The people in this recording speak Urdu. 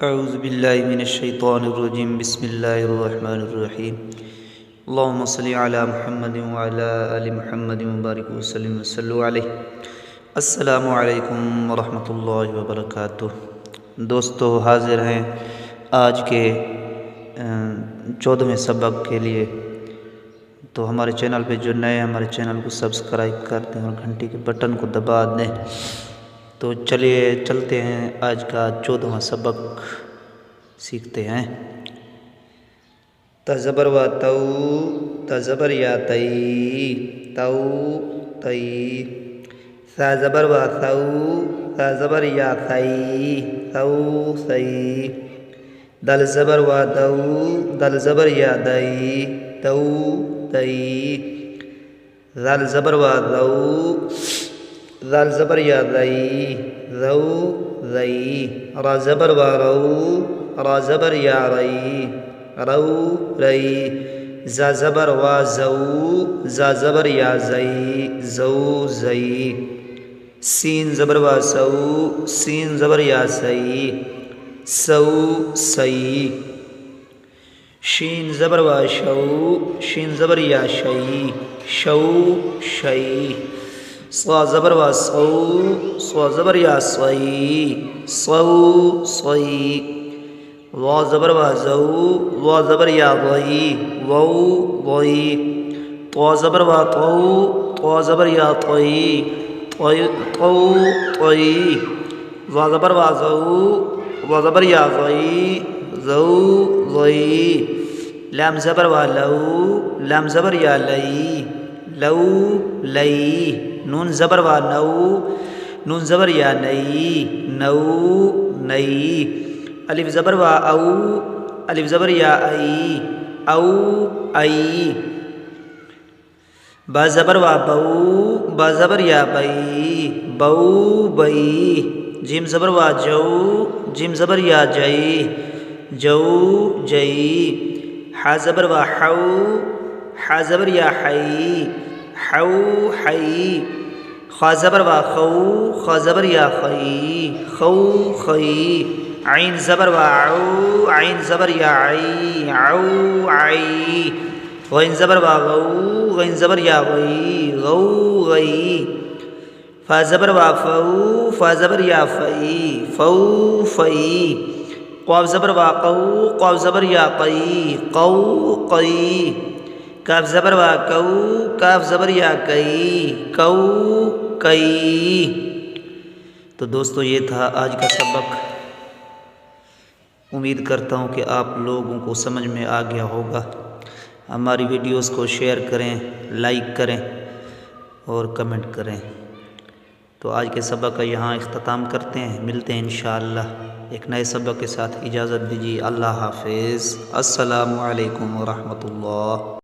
اعوذ باللہ من الشیطان الرجیم بسم اللہ الرحمن الرحیم اللہم صلی علی محمد وعلی آل محمد مبارک وسلم وصلو علیہ۔ السلام علیکم ورحمۃ اللہ وبرکاتہ۔ دوستو حاضر ہیں آج کے 14ویں سبق کے لیے، تو ہمارے چینل پہ جو نئے ہمارے چینل کو سبسکرائب کر دیں اور گھنٹی کے بٹن کو دبا دیں۔ تو چلیے چلتے ہیں، آج کا 14واں سبق سیکھتے ہیں۔ تزبر و تو، تزبر یا تئی، تو تئی۔ سا زبر و ثو، سا زبر یا ثئی، ثو ثئی۔ دل زبر و دو، دل زبر یا دئی، دو دئی۔ ذل زبر و ذو، ذل زبر یا ذئی، ذو ذئی۔ را زبر و رو، را زبر یا رئی، رو رئی۔ زا زبر و زو، زا زبر یا زئی، زو زئی۔ سین زبر و سو، سین زبر یا سئی، سو سئی۔ شین زبر و شو، شین زبر یا شئی، شو شئی۔ صا زبر و صو، صا زبر یا صئی، صو صئی۔ وا زبر و زو، وا زبر یا ضئی، وو ضئی۔ طا زبر و طو، طا زبر یا طئی، طو طئی۔ وا زبر و زو، وا زبر یا ضئی، زو ضئی۔ لام زبر و لو، لام زبر یا لئی، لو لئی۔ نون زبر و نو، نون زبر یا نئی، نو نئی۔ الف زبر و او، الف زبر یا ای، او ای۔ با زبر و بو، با زبر یا بئی، بو بئی۔ جیم زبر و جو، جیم زبر یا جئی، جو جئی۔ ح زبر و حو، ح زبر یا حی، حو حی۔ خا زبر و خو، خا زبر یا خی، خو خی۔ عین زبر و عو، عین زبر یا عی، عو عی۔ غین زبر و غو، غین زبر یا غی، غو غی۔ فا زبر و فو، فا زبر یا فی، فو فی۔ قاف زبر و قو، قاف زبر یا قی، قو قی۔ کاف زبر و کو، کاف زبر یا کئی، کو کئی۔ تو دوستو یہ تھا آج کا سبق۔ امید کرتا ہوں کہ آپ لوگوں کو سمجھ میں آ گیا ہوگا۔ ہماری ویڈیوز کو شیئر کریں، لائک کریں اور کمنٹ کریں۔ تو آج کے سبق کا یہاں اختتام کرتے ہیں، ملتے ہیں انشاءاللہ ایک نئے سبق کے ساتھ۔ اجازت دیجیے، اللہ حافظ، السلام علیکم ورحمۃ اللہ۔